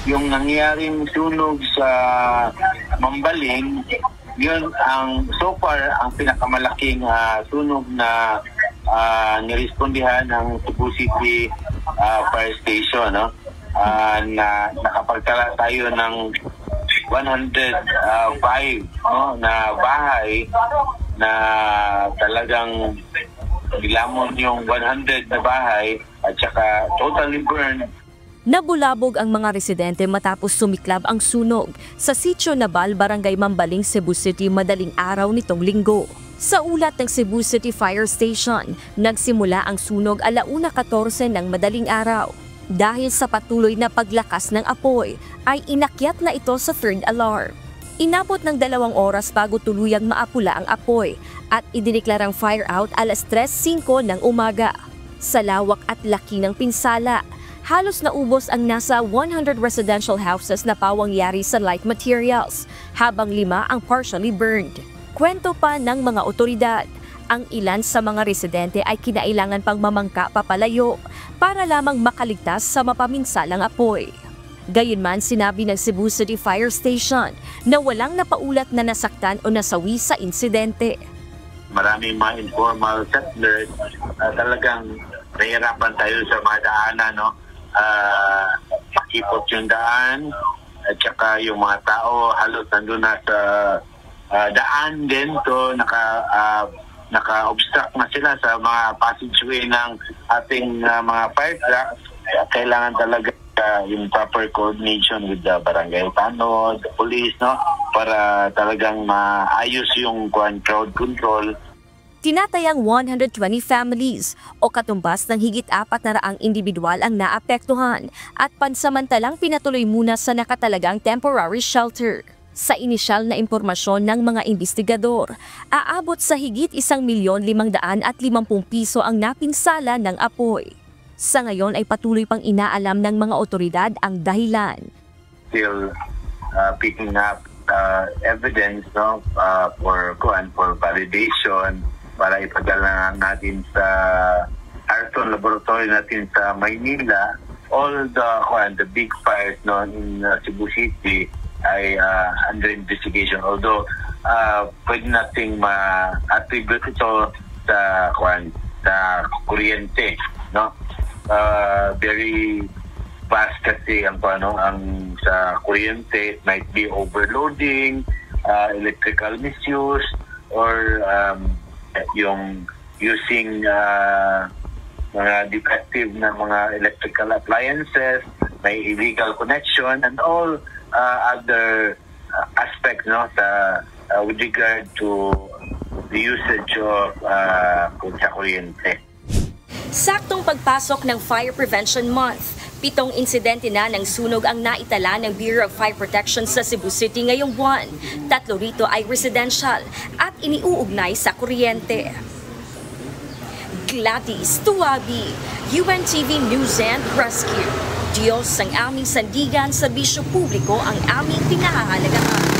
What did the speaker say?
yung nangyaring sunog sa Mambaling, yun ang so far ang pinakamalaking sunog na nirespondihan ng Cebu City Fire Station, no? Na nakapagtala tayo ng 105 no, na bahay na talagang nilamon yung 100 na bahay at saka totally burned. Nabulabog ang mga residente matapos sumiklab ang sunog sa Sitio Nabal, Barangay Mambaling, Cebu City madaling araw nitong Linggo. Sa ulat ng Cebu City Fire Station, nagsimula ang sunog 1:14 ng madaling araw. Dahil sa patuloy na paglakas ng apoy, ay inakyat na ito sa third alarm. Inabot ng 2 oras bago tuluyang maapula ang apoy at idineklarang fire out 3:05 ng umaga. Sa lawak at laki ng pinsala, halos naubos ang nasa 100 residential houses na pawangyari sa light materials, habang 5 ang partially burned. Kwento pa ng mga otoridad, ang ilan sa mga residente ay kinailangan pang mamangka papalayo para lamang makaligtas sa mapaminsalang apoy. Gayunman, sinabi ng Cebu City Fire Station na walang napaulat na nasaktan o nasawi sa insidente. Maraming mga informal settlers, talagang nahihirapan tayo sa mga daanan, no? Makipot yung daan at saka yung mga tao halos nandun na sa daan din to naka-obstruct na sila sa mga passageway ng ating mga fire trucks. Kailangan talaga yung proper coordination with the barangay tanod, the police, no, para talagang maayos yung crowd control. Tinatayang 120 families o katumbas ng higit 400 individual ang naapektuhan at pansamantalang pinatuloy muna sa nakatalagang temporary shelter. Sa inisyal na impormasyon ng mga investigador, aabot sa higit 1,550,000 piso ang napinsala ng apoy. Sa ngayon ay patuloy pang inaalam ng mga otoridad ang dahilan. Still picking up evidence, no, for validation, para ipadala natin sa Harrison Laboratory natin sa Maynila. All the big fires, no, in Cebu City ay under investigation. Although pwede nating ma-attribute ito sa kuryente, no? Very fast kasi ang sa kuryente. It might be overloading, electrical misuse, or yung using mga defective na mga electrical appliances, may illegal connection, and all other aspects, no, with regard to the usage of sa kuryente. Saktong pagpasok ng Fire Prevention Month, 7 insidente na ng sunog ang naitala ng Bureau of Fire Protection sa Cebu City ngayong buwan. 3 rito ay residential at iniuugnay sa kuryente. Gladys Tuwabi, UNTV News and Rescue. Diyos ang aming sandigan, serbisyo publiko ang aming pinahahalagahan.